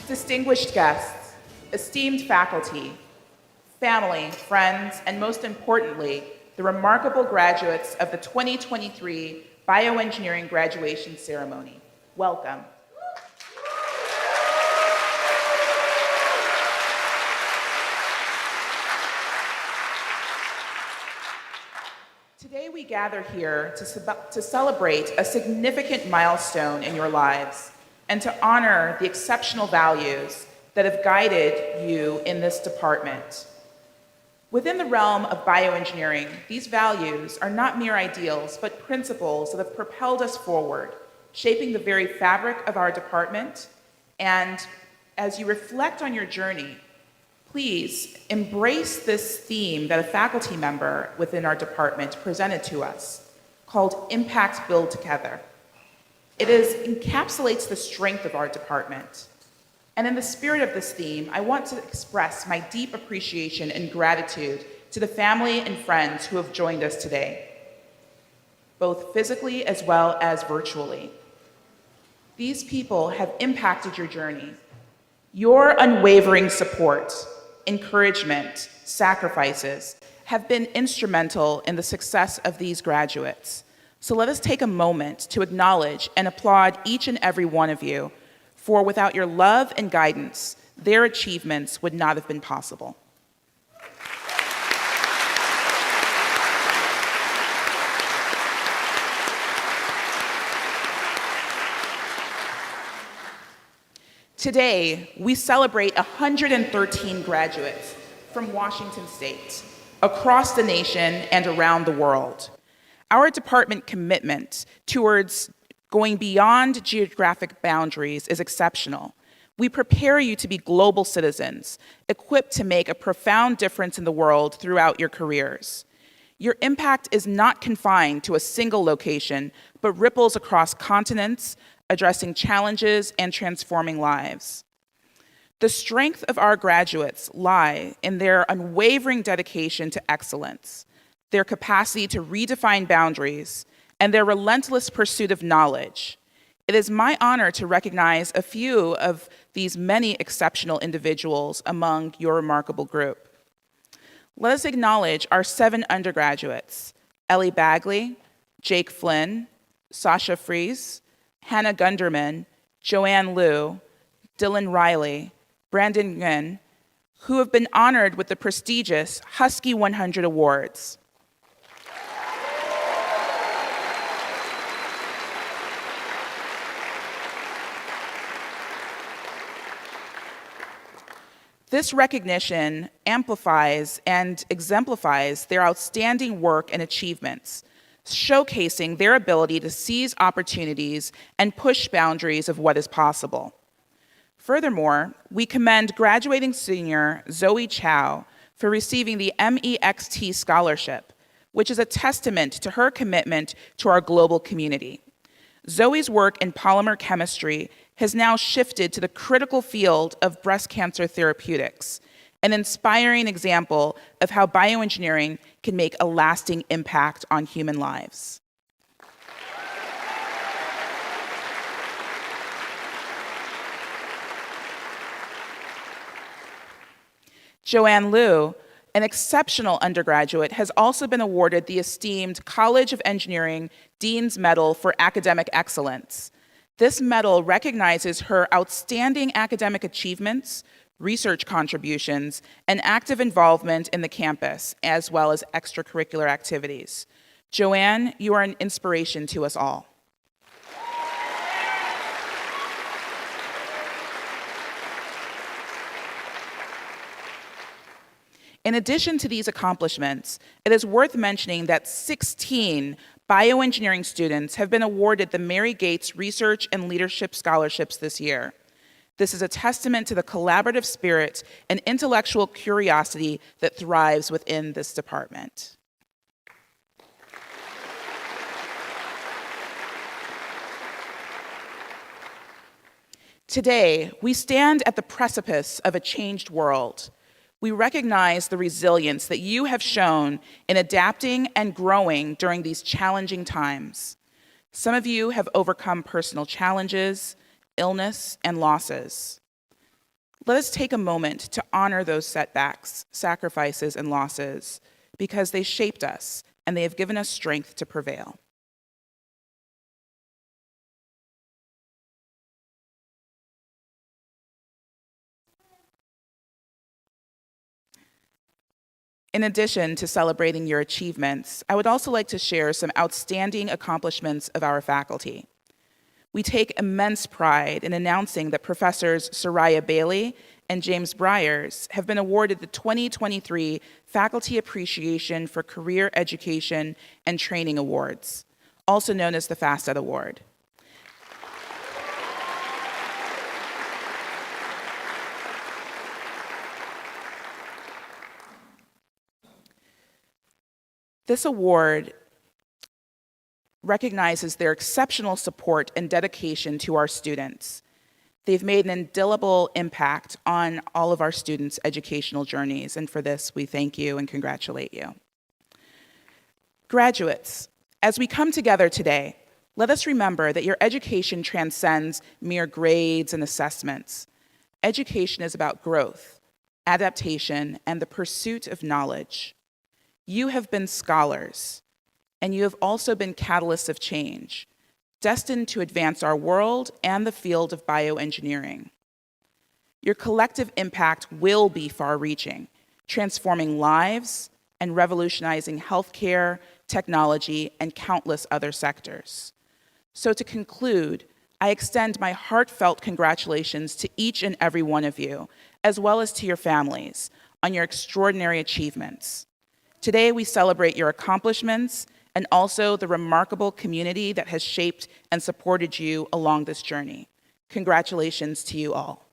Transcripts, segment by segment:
Distinguished guests, esteemed faculty, family, friends, and most importantly, the remarkable graduates of the 2023 Bioengineering graduation ceremony. Welcome. Today we gather here to celebrate a significant milestone in your lives and to honor the exceptional values that have guided you in this department. Within the realm of bioengineering, these values are not mere ideals, but principles that have propelled us forward, shaping the very fabric of our department. And as you reflect on your journey, please embrace this theme that a faculty member within our department presented to us, called Impact Build Together. It encapsulates the strength of our department. And in the spirit of this theme, I want to express my deep appreciation and gratitude to the family and friends who have joined us today, both physically as well as virtually. These people have impacted your journey. Your unwavering support, encouragement, sacrifices have been instrumental in the success of these graduates. So let us take a moment to acknowledge and applaud each and every one of you, for without your love and guidance, their achievements would not have been possible. Today, we celebrate 113 graduates from Washington State, across the nation and around the world. Our department commitment towards going beyond geographic boundaries is exceptional. We prepare you to be global citizens, equipped to make a profound difference in the world throughout your careers. Your impact is not confined to a single location, but ripples across continents, addressing challenges and transforming lives. The strength of our graduates lie in their unwavering dedication to excellence, their capacity to redefine boundaries, and their relentless pursuit of knowledge. It is my honor to recognize a few of these many exceptional individuals among your remarkable group. Let us acknowledge our 7 undergraduates: Ellie Bagley, Jake Flynn, Sasha Fries, Hannah Gunderman, Joanne Liu, Dylan Riley, Brandon Nguyen, who have been honored with the prestigious Husky 100 Awards. This recognition amplifies and exemplifies their outstanding work and achievements, showcasing their ability to seize opportunities and push boundaries of what is possible. Furthermore, we commend graduating senior Zoe Chow for receiving the MEXT Scholarship, which is a testament to her commitment to our global community. Zoe's work in polymer chemistry has now shifted to the critical field of breast cancer therapeutics, an inspiring example of how bioengineering can make a lasting impact on human lives. Joanne Liu, an exceptional undergraduate, has also been awarded the esteemed College of Engineering Dean's Medal for Academic Excellence. This medal recognizes her outstanding academic achievements, research contributions, and active involvement in the campus, as well as extracurricular activities. Joanne, you are an inspiration to us all. In addition to these accomplishments, it is worth mentioning that 16 bioengineering students have been awarded the Mary Gates Research and Leadership Scholarships this year. This is a testament to the collaborative spirit and intellectual curiosity that thrives within this department. Today, we stand at the precipice of a changed world. We recognize the resilience that you have shown in adapting and growing during these challenging times. Some of you have overcome personal challenges, illness, and losses. Let us take a moment to honor those setbacks, sacrifices, and losses, because they shaped us and they have given us strength to prevail. In addition to celebrating your achievements, I would also like to share some outstanding accomplishments of our faculty. We take immense pride in announcing that Professors Soraya Bailey and James Briers have been awarded the 2023 Faculty Appreciation for Career Education and Training Awards, also known as the FASET Award. This award recognizes their exceptional support and dedication to our students. They've made an indelible impact on all of our students' educational journeys, and for this, we thank you and congratulate you. Graduates, as we come together today, let us remember that your education transcends mere grades and assessments. Education is about growth, adaptation, and the pursuit of knowledge. You have been scholars, and you have also been catalysts of change, destined to advance our world and the field of bioengineering. Your collective impact will be far-reaching, transforming lives and revolutionizing healthcare, technology, and countless other sectors. So to conclude, I extend my heartfelt congratulations to each and every one of you, as well as to your families, on your extraordinary achievements. Today, we celebrate your accomplishments and also the remarkable community that has shaped and supported you along this journey. Congratulations to you all.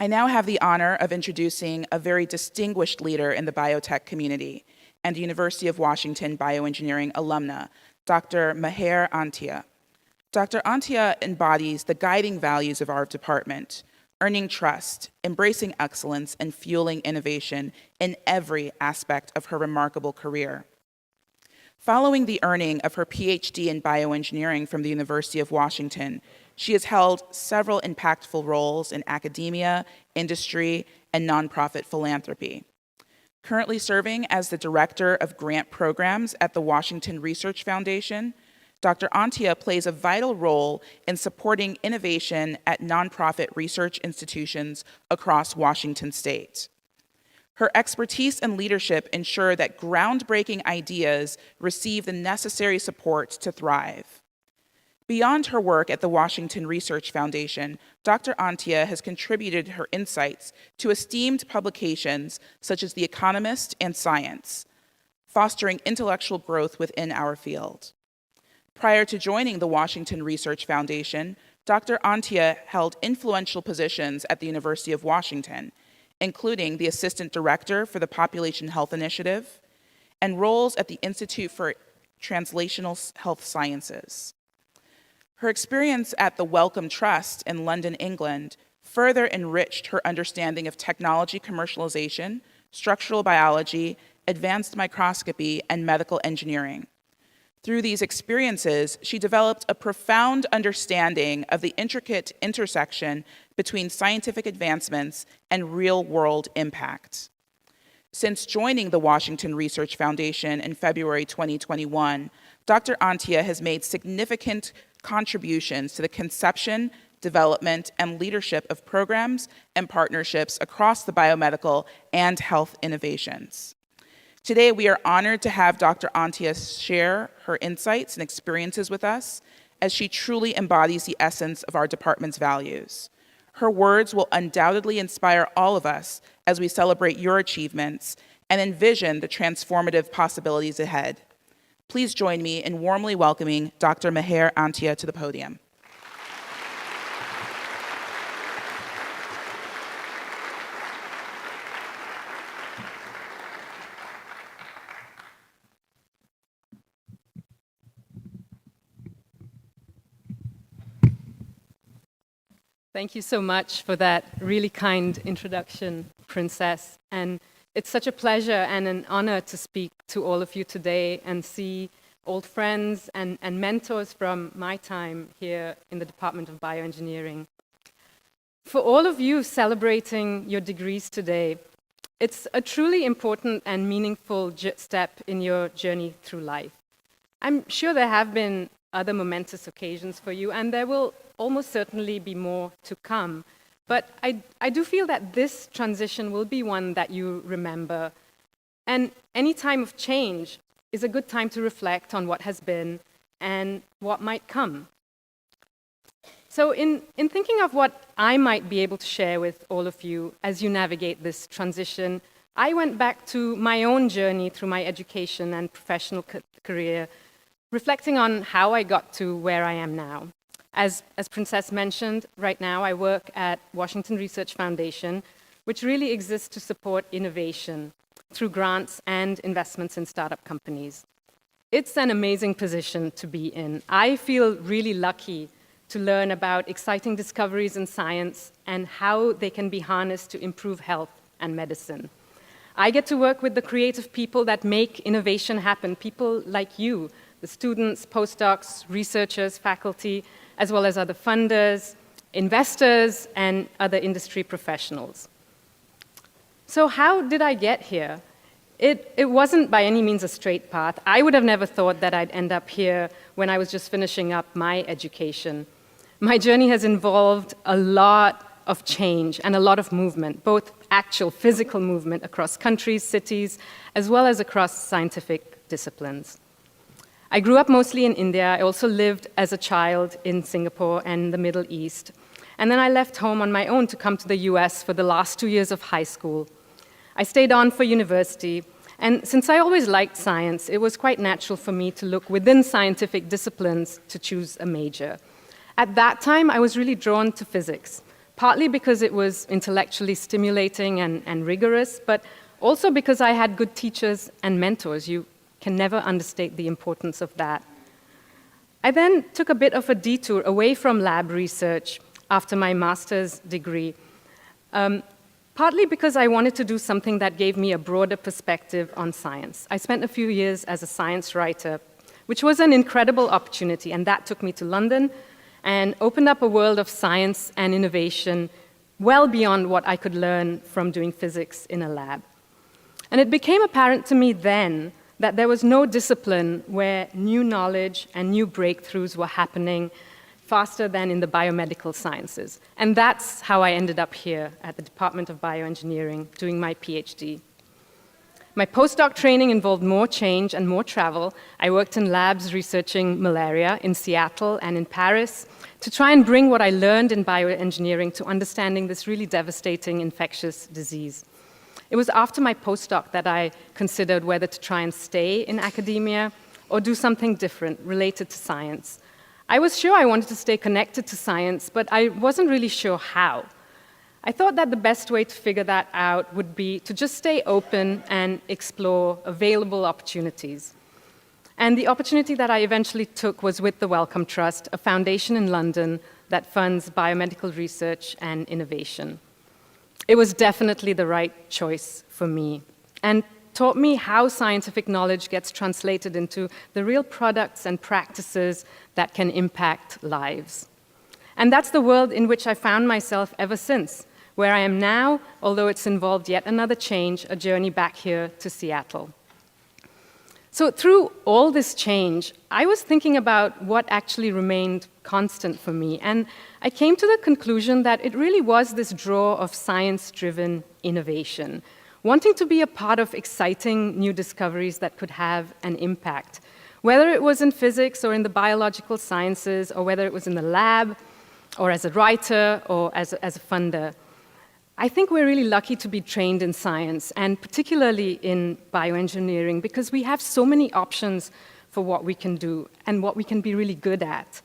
I now have the honor of introducing a very distinguished leader in the biotech community and University of Washington Bioengineering alumna, Dr. Meher Antia. Dr. Antia embodies the guiding values of our department: earning trust, embracing excellence, and fueling innovation in every aspect of her remarkable career. Following the earning of her PhD in bioengineering from the University of Washington, she has held several impactful roles in academia, industry, and nonprofit philanthropy. Currently serving as the Director of Grant Programs at the Washington Research Foundation, Dr. Antia plays a vital role in supporting innovation at nonprofit research institutions across Washington state. Her expertise and leadership ensure that groundbreaking ideas receive the necessary support to thrive. Beyond her work at the Washington Research Foundation, Dr. Antia has contributed her insights to esteemed publications such as The Economist and Science, fostering intellectual growth within our field. Prior to joining the Washington Research Foundation, Dr. Antia held influential positions at the University of Washington, including the Assistant Director for the Population Health Initiative and roles at the Institute for Translational Health Sciences. Her experience at the Wellcome Trust in London, England, further enriched her understanding of technology commercialization, structural biology, advanced microscopy, and medical engineering. Through these experiences, she developed a profound understanding of the intricate intersection between scientific advancements and real-world impact. Since joining the Washington Research Foundation in February 2021, Dr. Antia has made significant contributions to the conception, development, and leadership of programs and partnerships across the biomedical and health innovations. Today, we are honored to have Dr. Antia share her insights and experiences with us, as she truly embodies the essence of our department's values. Her words will undoubtedly inspire all of us as we celebrate your achievements and envision the transformative possibilities ahead. Please join me in warmly welcoming Dr. Meher Antia to the podium. Thank you so much for that really kind introduction, Princess. And it's such a pleasure and an honor to speak to all of you today and see old friends and mentors from my time here in the Department of Bioengineering. For all of you celebrating your degrees today, it's a truly important and meaningful step in your journey through life. I'm sure there have been other momentous occasions for you, and there will almost certainly be more to come. But I do feel that this transition will be one that you remember. And any time of change is a good time to reflect on what has been and what might come. So in thinking of what I might be able to share with all of you as you navigate this transition, I went back to my own journey through my education and professional career, reflecting on how I got to where I am now. As Princess mentioned, right now I work at Washington Research Foundation, which really exists to support innovation through grants and investments in startup companies. It's an amazing position to be in. I feel really lucky to learn about exciting discoveries in science and how they can be harnessed to improve health and medicine. I get to work with the creative people that make innovation happen, people like you, the students, postdocs, researchers, faculty, as well as other funders, investors, and other industry professionals. So how did I get here? It wasn't by any means a straight path. I would have never thought that I'd end up here when I was just finishing up my education. My journey has involved a lot of change and a lot of movement, both actual physical movement across countries, cities, as well as across scientific disciplines. I grew up mostly in India. I also lived as a child in Singapore and the Middle East. And then I left home on my own to come to the US for the last 2 years of high school. I stayed on for university, and since I always liked science, it was quite natural for me to look within scientific disciplines to choose a major. At that time, I was really drawn to physics, partly because it was intellectually stimulating and rigorous, but also because I had good teachers and mentors. You can never understate the importance of that. I then took a bit of a detour away from lab research after my master's degree, partly because I wanted to do something that gave me a broader perspective on science. I spent a few years as a science writer, which was an incredible opportunity, and that took me to London and opened up a world of science and innovation well beyond what I could learn from doing physics in a lab. And it became apparent to me then that there was no discipline where new knowledge and new breakthroughs were happening faster than in the biomedical sciences. And that's how I ended up here at the Department of Bioengineering doing my PhD. My postdoc training involved more change and more travel. I worked in labs researching malaria in Seattle and in Paris to try and bring what I learned in bioengineering to understanding this really devastating infectious disease. It was after my postdoc that I considered whether to try and stay in academia or do something different related to science. I was sure I wanted to stay connected to science, but I wasn't really sure how. I thought that the best way to figure that out would be to just stay open and explore available opportunities. And the opportunity that I eventually took was with the Wellcome Trust, a foundation in London that funds biomedical research and innovation. It was definitely the right choice for me, and taught me how scientific knowledge gets translated into the real products and practices that can impact lives. And that's the world in which I found myself ever since, where I am now, although it's involved yet another change, a journey back here to Seattle. So through all this change, I was thinking about what actually remained constant for me, and I came to the conclusion that it really was this draw of science-driven innovation, wanting to be a part of exciting new discoveries that could have an impact, whether it was in physics or in the biological sciences, or whether it was in the lab, or as a writer, or as a funder. I think we're really lucky to be trained in science, and particularly in bioengineering, because we have so many options for what we can do and what we can be really good at.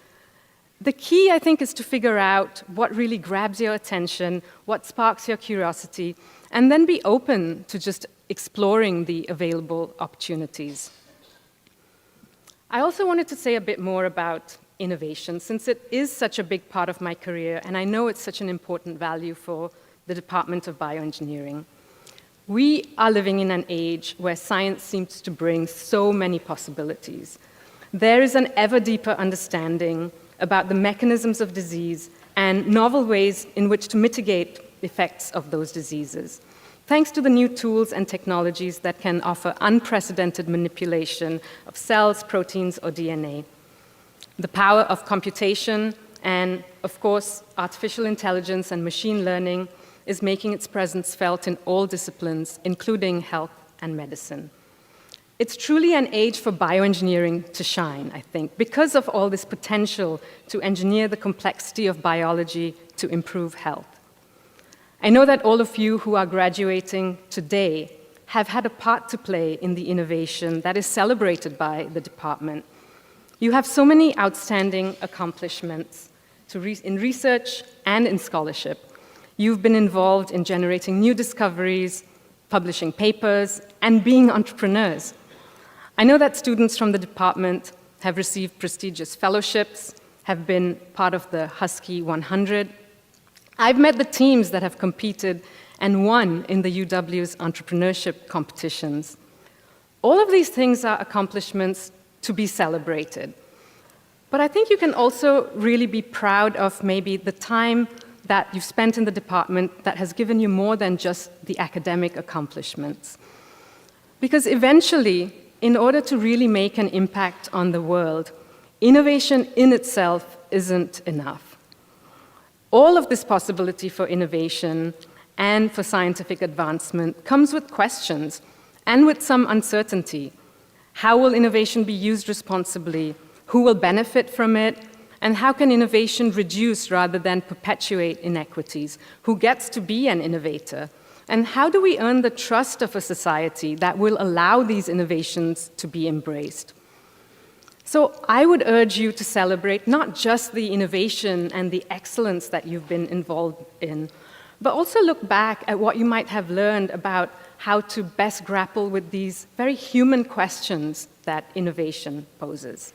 The key, I think, is to figure out what really grabs your attention, what sparks your curiosity, and then be open to just exploring the available opportunities. I also wanted to say a bit more about innovation, since it is such a big part of my career, and I know it's such an important value for the Department of Bioengineering. We are living in an age where science seems to bring so many possibilities. There is an ever deeper understanding about the mechanisms of disease and novel ways in which to mitigate effects of those diseases, thanks to the new tools and technologies that can offer unprecedented manipulation of cells, proteins, or DNA. The power of computation and, of course, artificial intelligence and machine learning is making its presence felt in all disciplines, including health and medicine. It's truly an age for bioengineering to shine, I think, because of all this potential to engineer the complexity of biology to improve health. I know that all of you who are graduating today have had a part to play in the innovation that is celebrated by the department. You have so many outstanding accomplishments in research and in scholarship. You've been involved in generating new discoveries, publishing papers, and being entrepreneurs. I know that students from the department have received prestigious fellowships, have been part of the Husky 100. I've met the teams that have competed and won in the UW's entrepreneurship competitions. All of these things are accomplishments to be celebrated. But I think you can also really be proud of maybe the time that you've spent in the department that has given you more than just the academic accomplishments. Because eventually, in order to really make an impact on the world, innovation in itself isn't enough. All of this possibility for innovation and for scientific advancement comes with questions and with some uncertainty. How will innovation be used responsibly? Who will benefit from it? And how can innovation reduce rather than perpetuate inequities? Who gets to be an innovator? And how do we earn the trust of a society that will allow these innovations to be embraced? So I would urge you to celebrate not just the innovation and the excellence that you've been involved in, but also look back at what you might have learned about how to best grapple with these very human questions that innovation poses.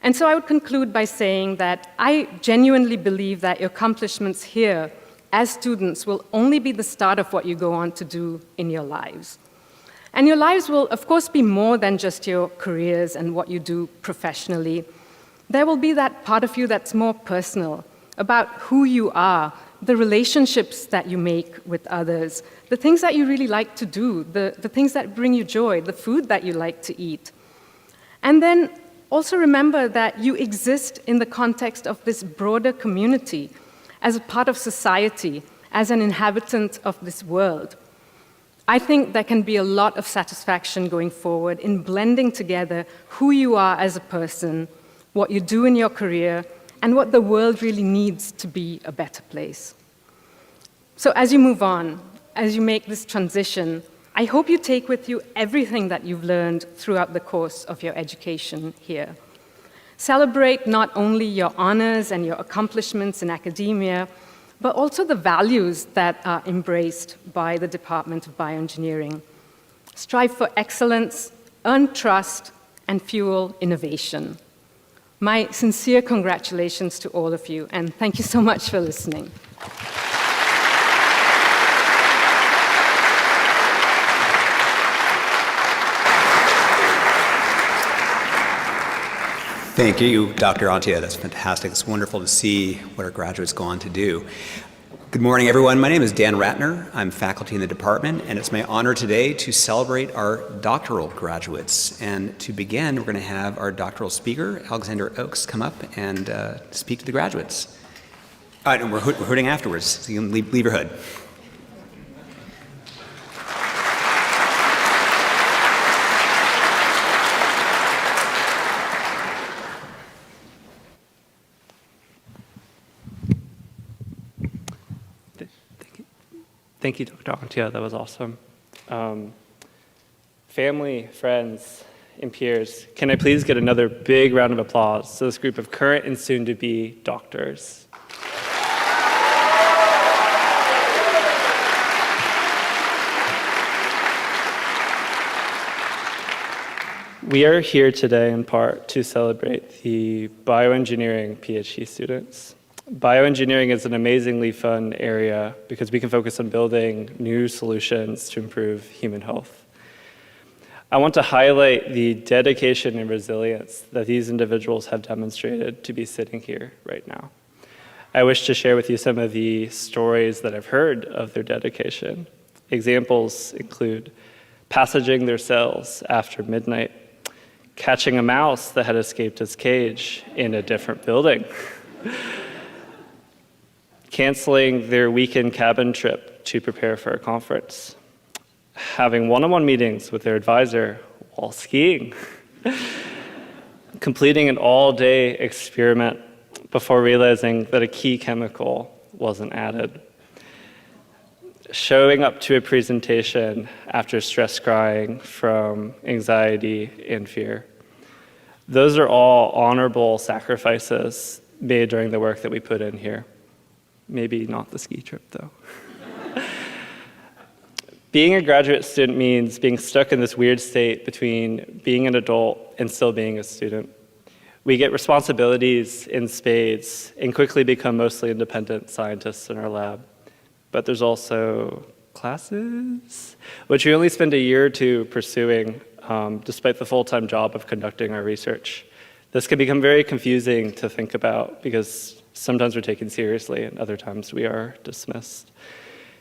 And so I would conclude by saying that I genuinely believe that your accomplishments here as students will only be the start of what you go on to do in your lives. And your lives will, of course, be more than just your careers and what you do professionally. There will be that part of you that's more personal, about who you are, the relationships that you make with others, the things that you really like to do, the things that bring you joy, the food that you like to eat. And then also remember that you exist in the context of this broader community, as a part of society, as an inhabitant of this world. I think there can be a lot of satisfaction going forward in blending together who you are as a person, what you do in your career, and what the world really needs to be a better place. So as you move on, as you make this transition, I hope you take with you everything that you've learned throughout the course of your education here. Celebrate not only your honors and your accomplishments in academia, but also the values that are embraced by the Department of Bioengineering. Strive for excellence, earn trust, and fuel innovation. My sincere congratulations to all of you, and thank you so much for listening. Thank you, Dr. Antia. That's fantastic. It's wonderful to see what our graduates go on to do. Good morning, everyone. My name is Dan Ratner. I'm faculty in the department, and it's my honor today to celebrate our doctoral graduates. And to begin, we're going to have our doctoral speaker, Alexander Oakes, come up and speak to the graduates. And we're hooting afterwards, so you can leave your hood. Thank you, Dr. Antia. That was awesome. Family, friends, and peers, can I please get another big round of applause to this group of current and soon-to-be doctors? We are here today in part to celebrate the bioengineering PhD students. Bioengineering is an amazingly fun area because we can focus on building new solutions to improve human health. I want to highlight the dedication and resilience that these individuals have demonstrated to be sitting here right now. I wish to share with you some of the stories that I've heard of their dedication. Examples include passaging their cells after midnight, catching a mouse that had escaped its cage in a different building, canceling their weekend cabin trip to prepare for a conference, having one-on-one meetings with their advisor while skiing, completing an all-day experiment before realizing that a key chemical wasn't added, showing up to a presentation after stress crying from anxiety and fear. Those are all honorable sacrifices made during the work that we put in here. Maybe not the ski trip, though. Being a graduate student means being stuck in this weird state between being an adult and still being a student. We get responsibilities in spades and quickly become mostly independent scientists in our lab. But there's also classes, which we only spend a year or two pursuing, despite the full-time job of conducting our research. This can become very confusing to think about because sometimes we're taken seriously and other times we are dismissed.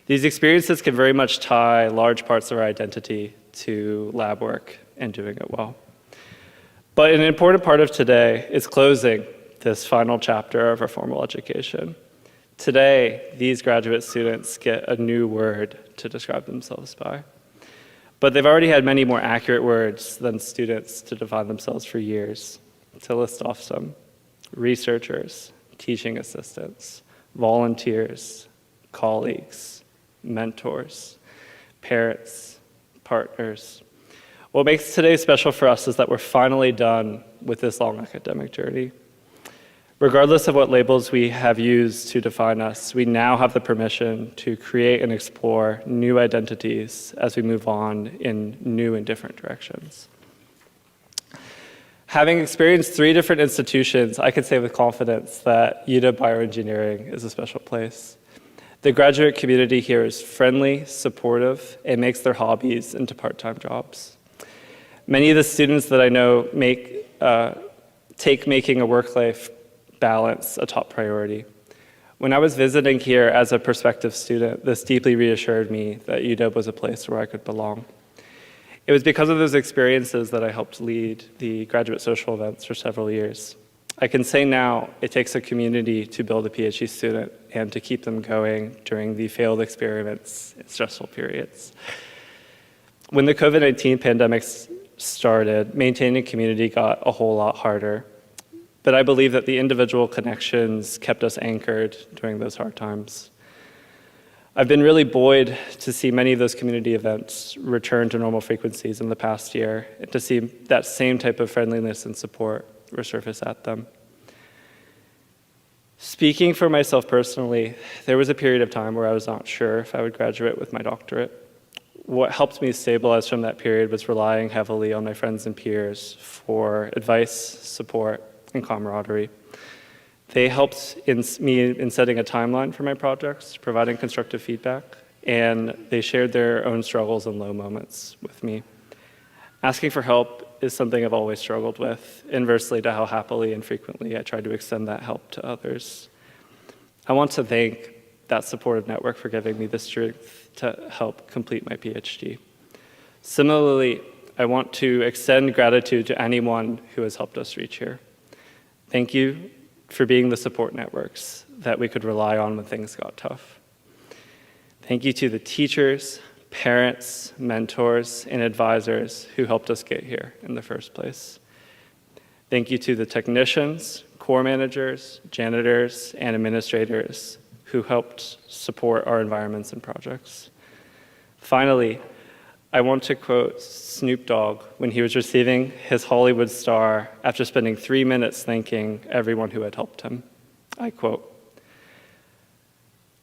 These experiences can very much tie large parts of our identity to lab work and doing it well. But an important part of today is closing this final chapter of our formal education. Today, these graduate students get a new word to describe themselves by. But they've already had many more accurate words than students to define themselves for years. To list off some: researchers, teaching assistants, volunteers, colleagues, mentors, parents, partners. What makes today special for us is that we're finally done with this long academic journey. Regardless of what labels we have used to define us, we now have the permission to create and explore new identities as we move on in new and different directions. Having experienced 3 different institutions, I can say with confidence that Applied Bioengineering is a special place. The graduate community here is friendly, supportive, and makes their hobbies into part-time jobs. Many of the students that I know take making a work-life balance a top priority. When I was visiting here as a prospective student, this deeply reassured me that UW was a place where I could belong. It was because of those experiences that I helped lead the graduate social events for several years. I can say now it takes a community to build a PhD student and to keep them going during the failed experiments and stressful periods. When the COVID-19 pandemic started, maintaining community got a whole lot harder. But I believe that the individual connections kept us anchored during those hard times. I've been really buoyed to see many of those community events return to normal frequencies in the past year, and to see that same type of friendliness and support resurface at them. Speaking for myself personally, there was a period of time where I was not sure if I would graduate with my doctorate. What helped me stabilize from that period was relying heavily on my friends and peers for advice, support, and camaraderie. They helped me in setting a timeline for my projects, providing constructive feedback, and they shared their own struggles and low moments with me. Asking for help is something I've always struggled with, inversely to how happily and frequently I try to extend that help to others. I want to thank that supportive network for giving me the strength to help complete my PhD. Similarly, I want to extend gratitude to anyone who has helped us reach here. Thank you for being the support networks that we could rely on when things got tough. Thank you to the teachers, parents, mentors, and advisors who helped us get here in the first place. Thank you to the technicians, core managers, janitors, and administrators who helped support our environments and projects. Finally, I want to quote Snoop Dogg when he was receiving his Hollywood star after spending 3 minutes thanking everyone who had helped him. I quote,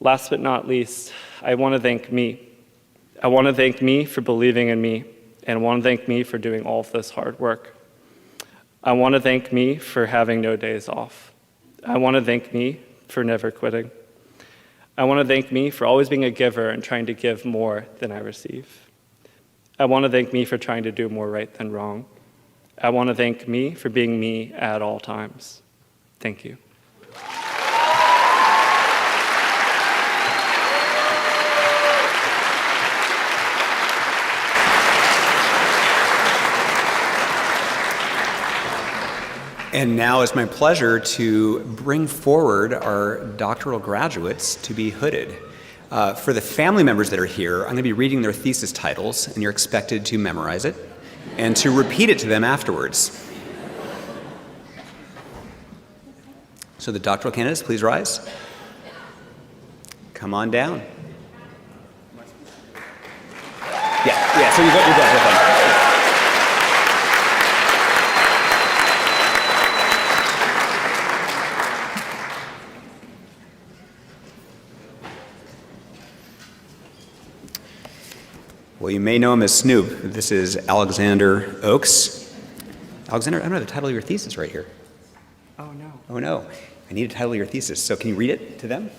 "Last but not least, I want to thank me. I want to thank me for believing in me, and I want to thank me for doing all of this hard work. I want to thank me for having no days off. I want to thank me for never quitting. I want to thank me for always being a giver and trying to give more than I receive. I want to thank me for trying to do more right than wrong. I want to thank me for being me at all times. Thank you." And now it's my pleasure to bring forward our doctoral graduates to be hooded. For the family members that are here, I'm going to be reading their thesis titles, and you're expected to memorize it and to repeat it to them afterwards. So the doctoral candidates, please rise. Come on down. Yeah, so you're good. Well, you may know him as Snoop. This is Alexander Oakes. Alexander, I don't have the title of your thesis right here. Oh, no. Oh, no. I need a title of your thesis, so can you read it to them?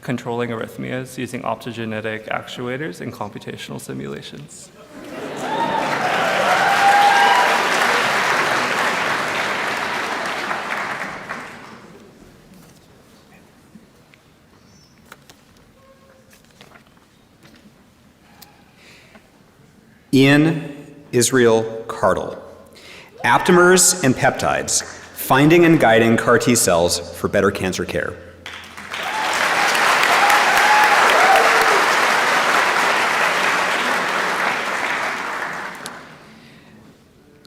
Controlling arrhythmias using optogenetic actuators in computational simulations. Ian Israel Cardle. Aptamers and peptides, finding and guiding CAR T cells for better cancer care.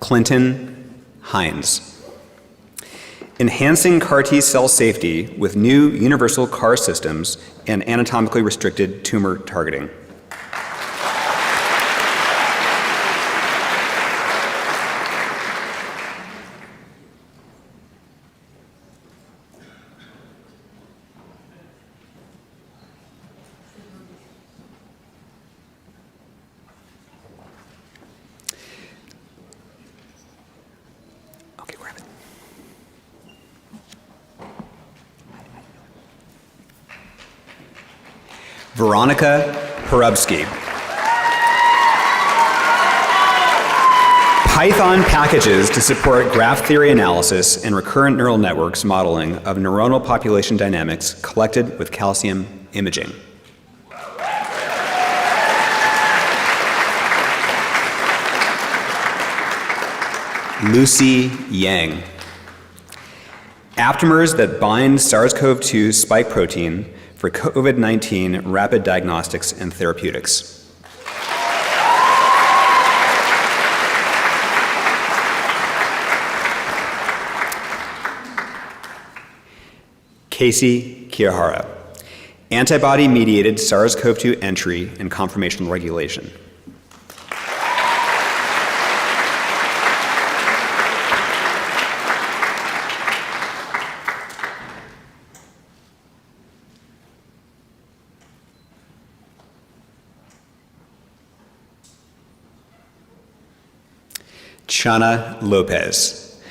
Clinton Hines. Enhancing CAR T cell safety with new universal CAR systems and anatomically restricted tumor targeting. Okay, grab it. Veronica Hrubsky. Python packages to support graph theory analysis and recurrent neural networks modeling of neuronal population dynamics collected with calcium imaging. Lucy Yang. Aptamers that bind SARS-CoV-2 spike protein for COVID-19 rapid diagnostics and therapeutics. Casey Kiyahara. Antibody-mediated SARS-CoV-2 entry and conformational regulation. Chana Lopez.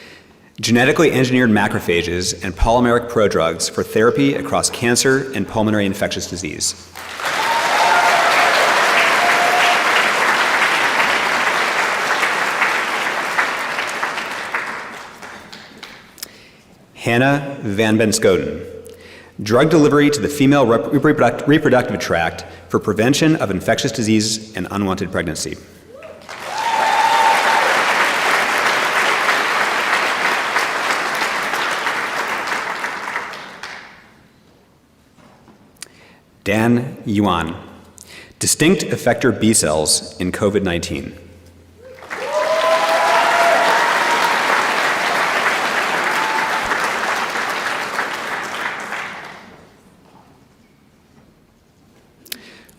Genetically engineered macrophages and polymeric prodrugs for therapy across cancer and pulmonary infectious disease. Hannah Van Benskoden. Drug delivery to the female reproductive tract for prevention of infectious disease and unwanted pregnancy. Dan Yuan. Distinct effector B cells in COVID-19.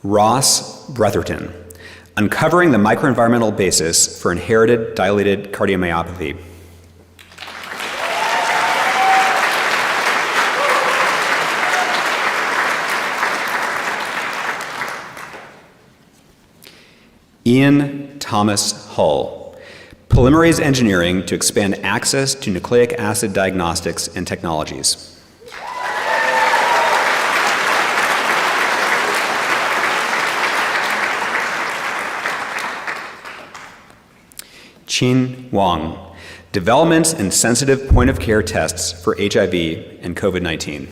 Ross Bretherton. Uncovering the microenvironmental basis for inherited dilated cardiomyopathy. Ian Thomas Hull. Polymerase engineering to expand access to nucleic acid diagnostics and technologies. Qin Wang. Development and sensitive point-of-care tests for HIV and COVID-19.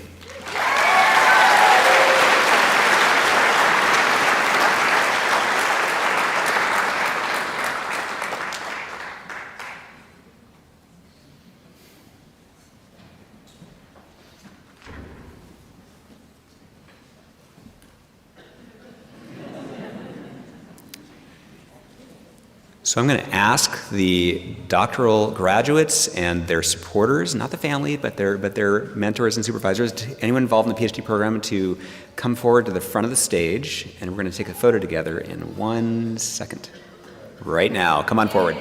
So I'm going to ask the doctoral graduates and their supporters, not the family, but their mentors and supervisors, anyone involved in the PhD program, to come forward to the front of the stage, and we're going to take a photo together in 1 second. Right now. Come on forward.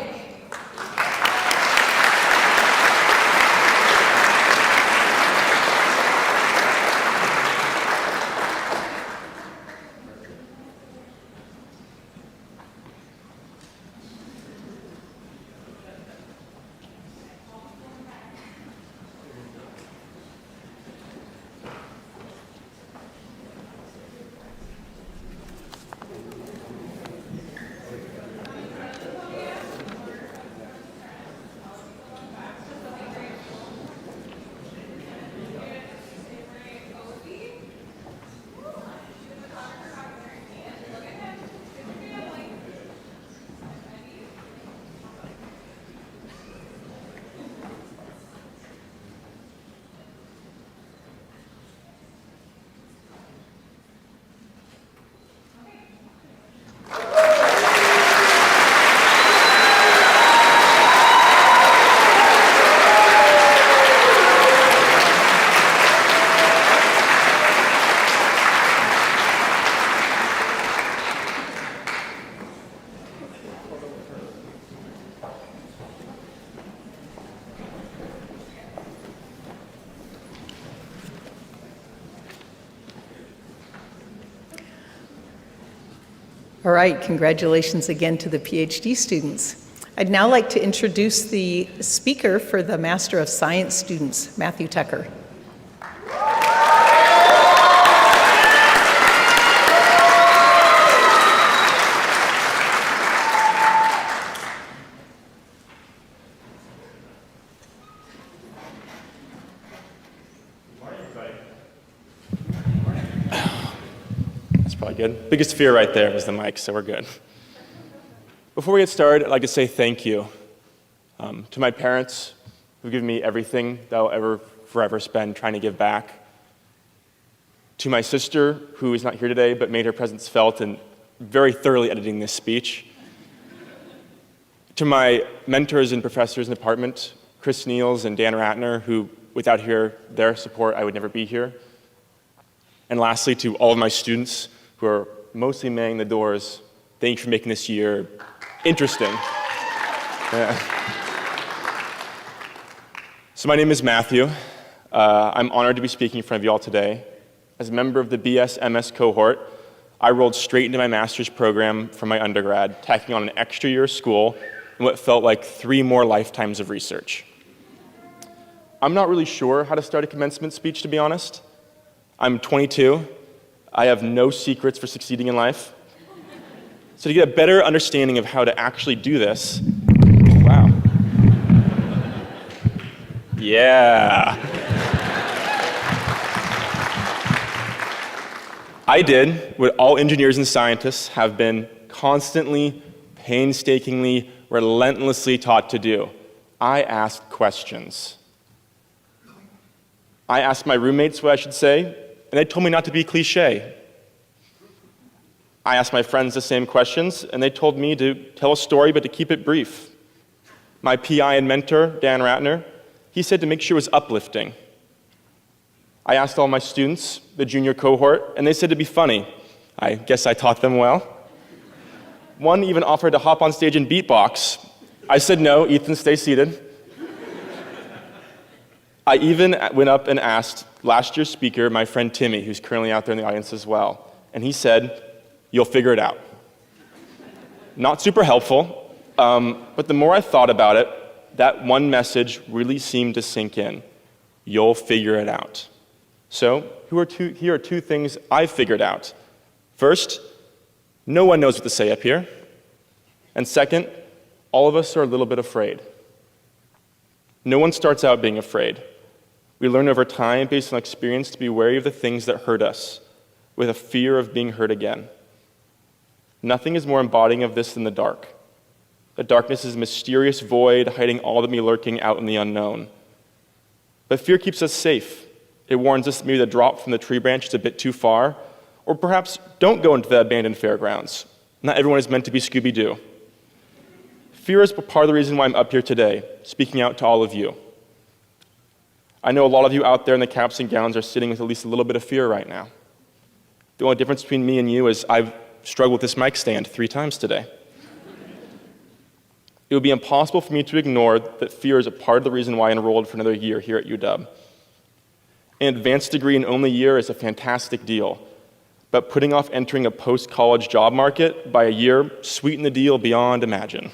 All right, congratulations again to the PhD students. I'd now like to introduce the speaker for the Master of Science students, Matthew Tucker. Probably good. Biggest fear right there was the mic, so we're good. Before we get started, I'd like to say thank you to my parents who've given me everything that I'll ever forever spend trying to give back. To my sister, who is not here today but made her presence felt in very thoroughly editing this speech. To my mentors and professors in the department, Chris Niels and Dan Ratner, who without their support, I would never be here. And lastly, to all of my students who are mostly manning the doors, thank you for making this year interesting. Yeah. So my name is Matthew. I'm honored to be speaking in front of you all today. As a member of the BS-MS cohort, I rolled straight into my master's program from my undergrad, tacking on an extra year of school and what felt like 3 more lifetimes of research. I'm not really sure how to start a commencement speech, to be honest. I'm 22. I have no secrets for succeeding in life. So to get a better understanding of how to actually do this, wow. Yeah. I did what all engineers and scientists have been constantly, painstakingly, relentlessly taught to do. I asked questions. I asked my roommates what I should say, and they told me not to be cliche. I asked my friends the same questions, and they told me to tell a story, but to keep it brief. My PI and mentor, Dan Ratner, he said to make sure it was uplifting. I asked all my students, the junior cohort, and they said to be funny. I guess I taught them well. One even offered to hop on stage and beatbox. I said no, Ethan, stay seated. I even went up and asked last year's speaker, my friend Timmy, who's currently out there in the audience as well, and he said, "You'll figure it out." Not super helpful, but the more I thought about it, that one message really seemed to sink in. You'll figure it out. So here are 2 things I've figured out. First, no one knows what to say up here. And second, all of us are a little bit afraid. No one starts out being afraid. We learn over time, based on experience, to be wary of the things that hurt us, with a fear of being hurt again. Nothing is more embodying of this than the dark. The darkness is a mysterious void, hiding all that may be lurking out in the unknown. But fear keeps us safe. It warns us that maybe the drop from the tree branch is a bit too far, or perhaps don't go into the abandoned fairgrounds. Not everyone is meant to be Scooby-Doo. Fear is part of the reason why I'm up here today, speaking out to all of you. I know a lot of you out there in the caps and gowns are sitting with at least a little bit of fear right now. The only difference between me and you is I've struggled with this mic stand 3 times today. It would be impossible for me to ignore that fear is a part of the reason why I enrolled for another year here at UW. An advanced degree in only a year is a fantastic deal, but putting off entering a post-college job market by a year sweetened the deal beyond imagine.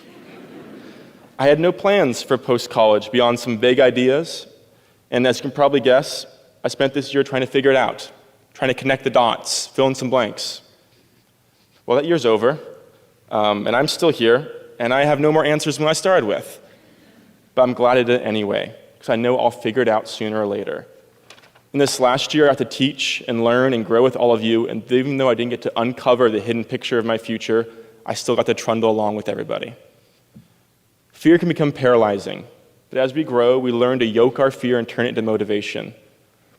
I had no plans for post-college beyond some vague ideas, and as you can probably guess, I spent this year trying to figure it out, trying to connect the dots, fill in some blanks. Well, that year's over, and I'm still here, and I have no more answers than what I started with. But I'm glad I did it anyway, because I know I'll figure it out sooner or later. In this last year, I have to teach and learn and grow with all of you, and even though I didn't get to uncover the hidden picture of my future, I still got to trundle along with everybody. Fear can become paralyzing, but as we grow, we learn to yoke our fear and turn it into motivation.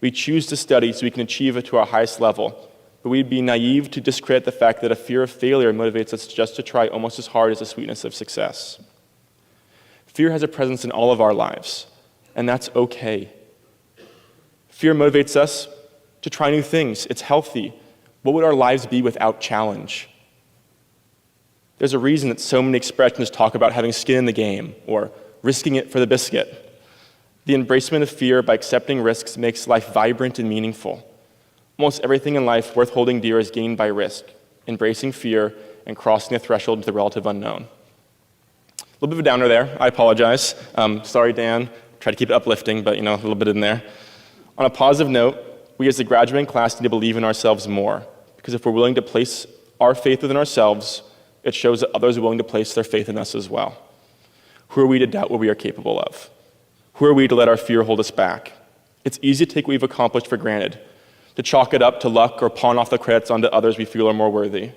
We choose to study so we can achieve it to our highest level, but we'd be naive to discredit the fact that a fear of failure motivates us just to try almost as hard as the sweetness of success. Fear has a presence in all of our lives, and that's okay. Fear motivates us to try new things. It's healthy. What would our lives be without challenge? There's a reason that so many expressions talk about having skin in the game or risking it for the biscuit. The embracement of fear by accepting risks makes life vibrant and meaningful. Almost everything in life worth holding dear is gained by risk. Embracing fear and crossing the threshold into the relative unknown. A little bit of a downer there, I apologize. Sorry, Dan, try to keep it uplifting, but a little bit in there. On a positive note, we as the graduating class need to believe in ourselves more, because if we're willing to place our faith within ourselves, it shows that others are willing to place their faith in us as well. Who are we to doubt what we are capable of? Who are we to let our fear hold us back? It's easy to take what we've accomplished for granted, to chalk it up to luck or pawn off the credits onto others we feel are more worthy.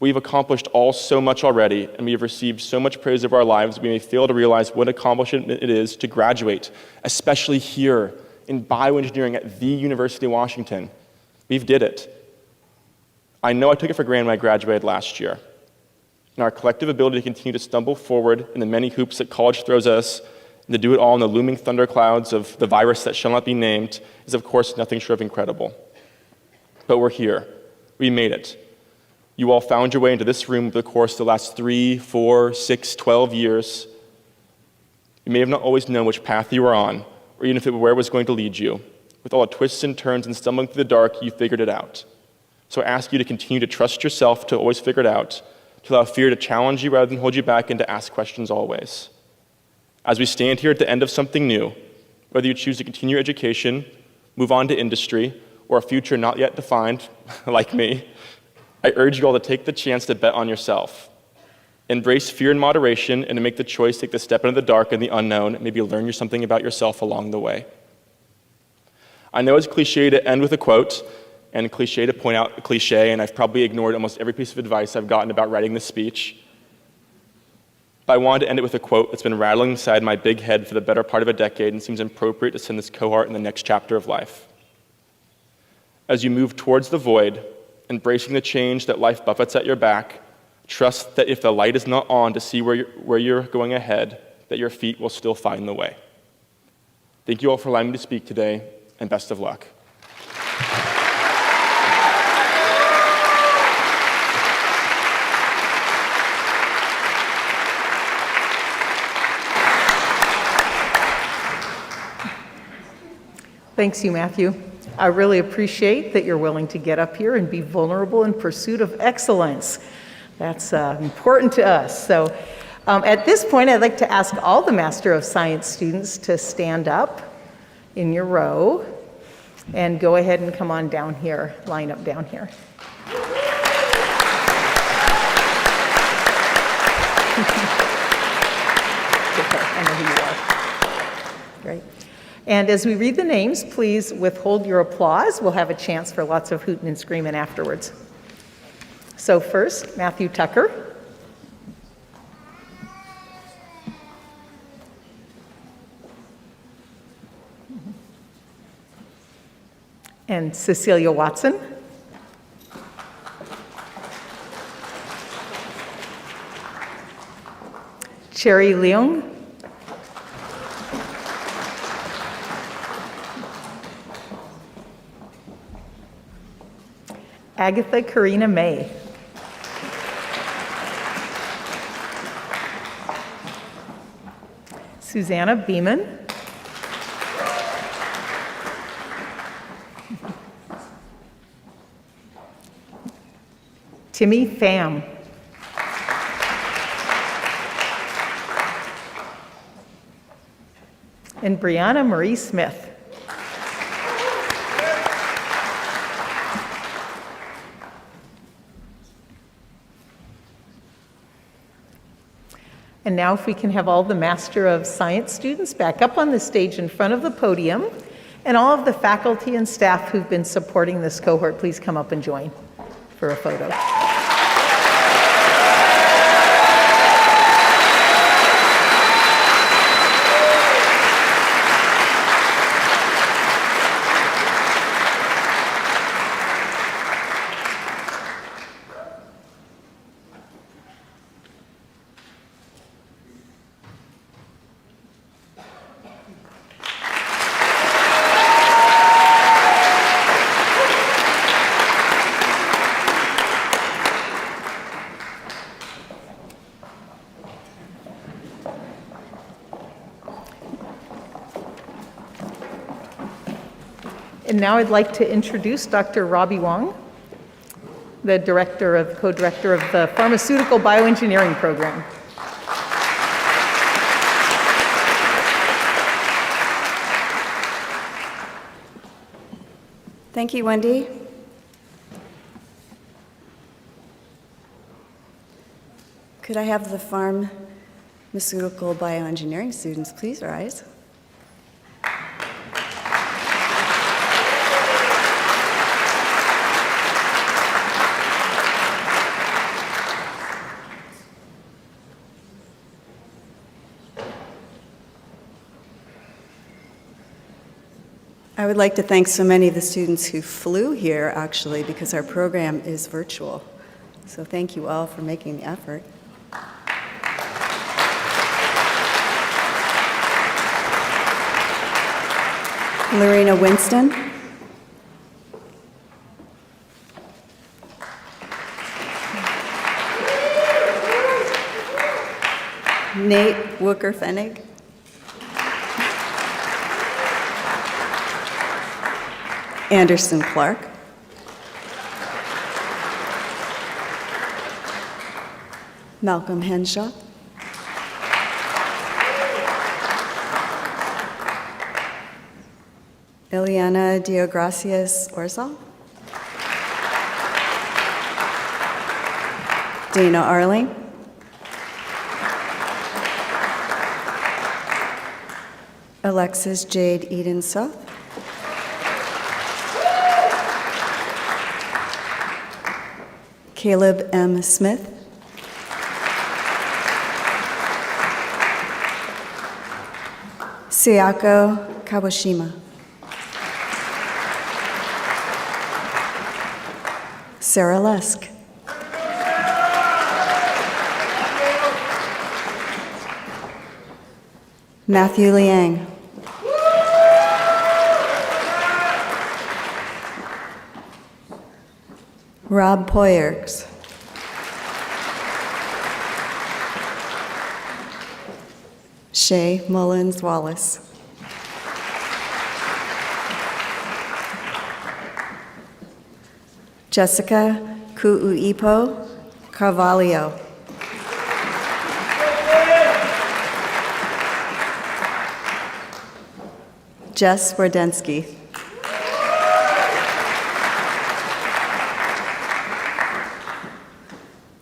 We've accomplished all so much already, and we have received so much praise of our lives, we may fail to realize what accomplishment it is to graduate, especially here in bioengineering at the University of Washington. We've did it. I know I took it for granted when I graduated last year. And our collective ability to continue to stumble forward in the many hoops that college throws at us, and to do it all in the looming thunderclouds of the virus that shall not be named, is of course nothing short of incredible. But we're here. We made it. You all found your way into this room over the course of the last 3, 4, 6, 12 years. You may have not always known which path you were on, or even where it was going to lead you. With all the twists and turns and stumbling through the dark, you figured it out. So I ask you to continue to trust yourself to always figure it out, to allow fear to challenge you rather than hold you back, and to ask questions always. As we stand here at the end of something new, whether you choose to continue your education, move on to industry, or a future not yet defined, like me, I urge you all to take the chance to bet on yourself. Embrace fear in moderation, and to make the choice, take the step into the dark and the unknown, and maybe learn something about yourself along the way. I know it's cliche to end with a quote, and cliche to point out a cliche, and I've probably ignored almost every piece of advice I've gotten about writing this speech. But I wanted to end it with a quote that's been rattling inside my big head for the better part of a decade and seems appropriate to send this cohort in the next chapter of life. As you move towards the void, embracing the change that life buffets at your back, trust that if the light is not on to see where you're going ahead, that your feet will still find the way. Thank you all for allowing me to speak today, and best of luck. Thanks, you, Matthew. I really appreciate that you're willing to get up here and be vulnerable in pursuit of excellence. That's important to us. So at this point, I'd like to ask all the Master of Science students to stand up in your row and go ahead and come on down here, line up down here. I know who you are. Great. And as we read the names, please withhold your applause. We'll have a chance for lots of hooting and screaming afterwards. So first, Matthew Tucker. And Cecilia Watson. Cherry Leung. Agatha Karina May. Susanna Beeman. Timmy Pham. And Brianna Marie Smith. And now if we can have all the Master of Science students back up on the stage in front of the podium, and all of the faculty and staff who've been supporting this cohort, please come up and join for a photo. And now I'd like to introduce Dr. Robbie Wong, the co-director of the Pharmaceutical Bioengineering program. Thank you, Wendy. Could I have the Pharmaceutical Bioengineering students please rise? I would like to thank so many of the students who flew here, actually, because our program is virtual. So thank you all for making the effort. Lorena Winston. Nate Wooker-Fenig. Anderson Clark. Malcolm Henshaw. Ileana Diogracias Orzal. Dana Arling. Alexis Jade Eden South. Caleb M. Smith. Sayako Kawashima. Sarah Lusk. Matthew Liang. Rob Poyergs. Shay Mullins Wallace. Jessica Kuuipo Carvalho. Jess Wardensky.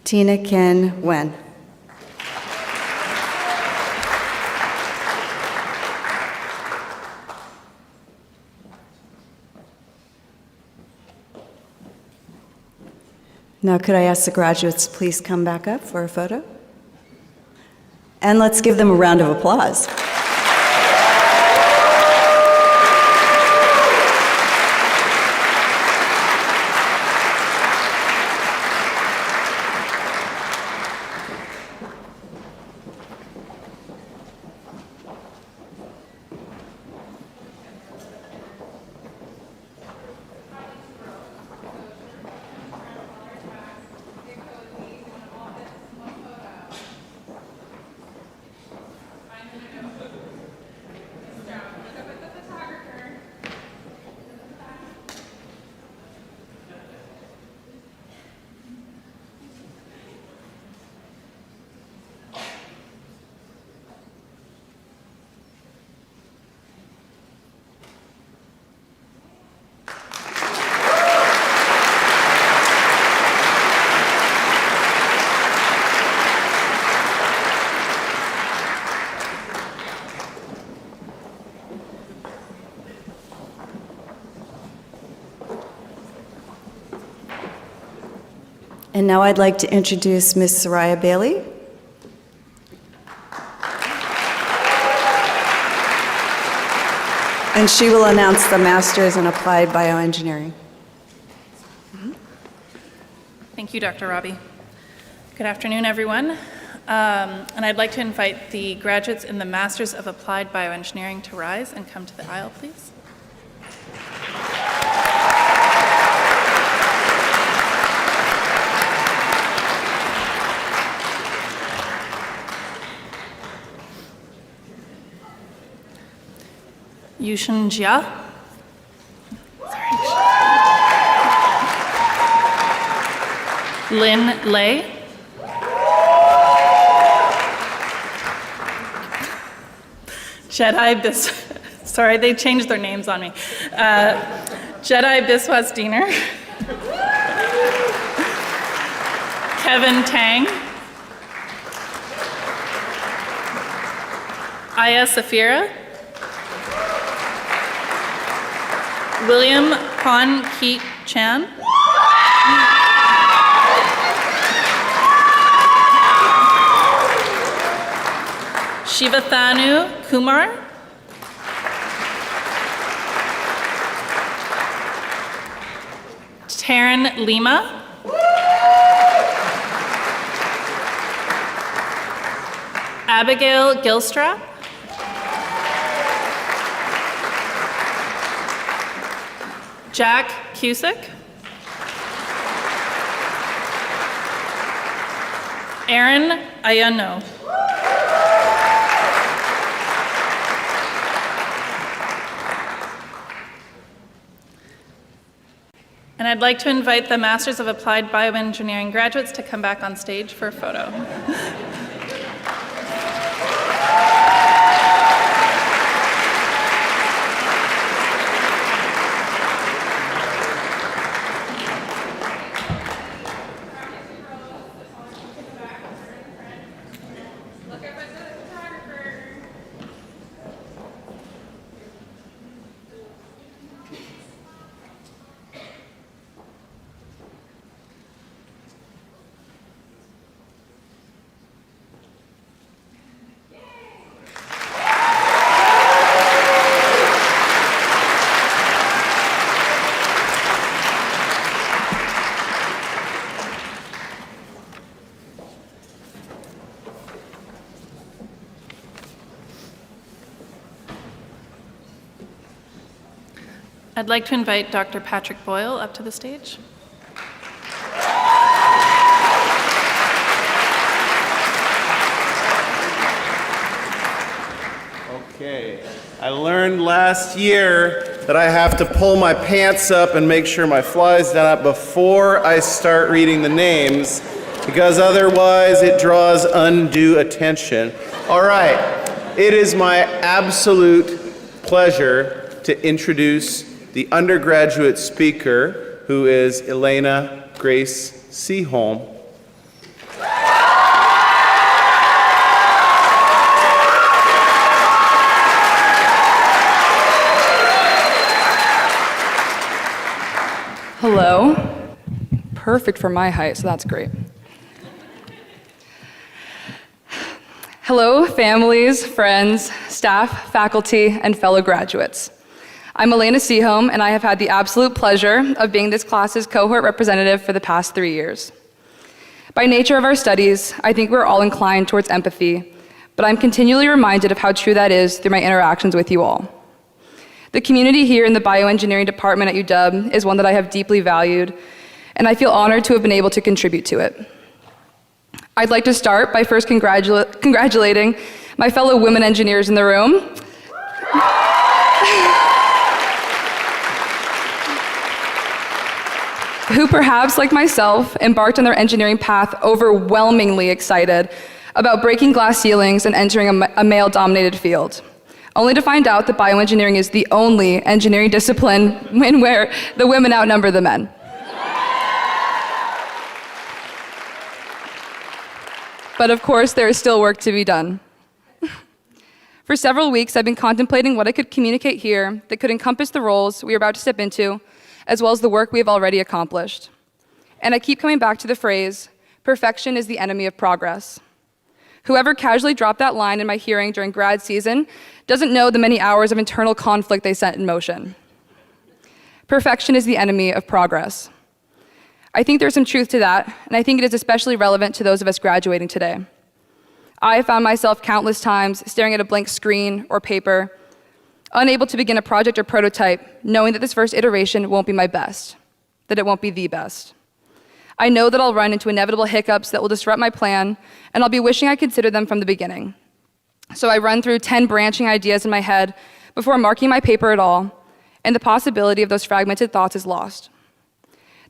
Tina Ken Wen. Now, could I ask the graduates to please come back up for a photo? And let's give them a round of applause. And now I'd like to introduce Ms. Soraya Bailey. And she will announce the Masters in Applied Bioengineering. Thank you, Dr. Robbie. Good afternoon, everyone. And I'd like to invite the graduates in the Masters of Applied Bioengineering to rise and come to the aisle, please. Yushin Jia. Lynn Lay. Sorry, they changed their names on me. Jedi Biswas Diener. Kevin Tang. Aya Safira. William Hon Keat Chan. Shivathanu Kumar. Taryn Lima. Abigail Gilstrap. Jack Cusick. Aaron Ayano. And I'd like to invite the Masters of Applied Bioengineering graduates to come back on stage for a photo. I'd like to invite Dr. Patrick Boyle up to the stage. Okay. I learned last year that I have to pull my pants up and make sure my fly's done up before I start reading the names, because otherwise it draws undue attention. All right. It is my absolute pleasure to introduce the undergraduate speaker, who is Elena Grace Seaholm. Hello. Perfect for my height, so that's great. Hello, families, friends, staff, faculty, and fellow graduates. I'm Elena Seaholm, and I have had the absolute pleasure of being this class's cohort representative for the past 3 years. By nature of our studies, I think we're all inclined towards empathy, but I'm continually reminded of how true that is through my interactions with you all. The community here in the bioengineering department at UW is one that I have deeply valued, and I feel honored to have been able to contribute to it. I'd like to start by first congratulating my fellow women engineers in the room. Who perhaps, like myself, embarked on their engineering path overwhelmingly excited about breaking glass ceilings and entering a male-dominated field, only to find out that bioengineering is the only engineering discipline in where the women outnumber the men. But of course, there is still work to be done. For several weeks, I've been contemplating what I could communicate here that could encompass the roles we are about to step into, as well as the work we have already accomplished. And I keep coming back to the phrase, perfection is the enemy of progress. Whoever casually dropped that line in my hearing during grad season doesn't know the many hours of internal conflict they set in motion. Perfection is the enemy of progress. I think there's some truth to that, and I think it is especially relevant to those of us graduating today. I have found myself countless times staring at a blank screen or paper, unable to begin a project or prototype, knowing that this first iteration won't be my best, that it won't be the best. I know that I'll run into inevitable hiccups that will disrupt my plan, and I'll be wishing I considered them from the beginning. So I run through 10 branching ideas in my head before marking my paper at all, and the possibility of those fragmented thoughts is lost.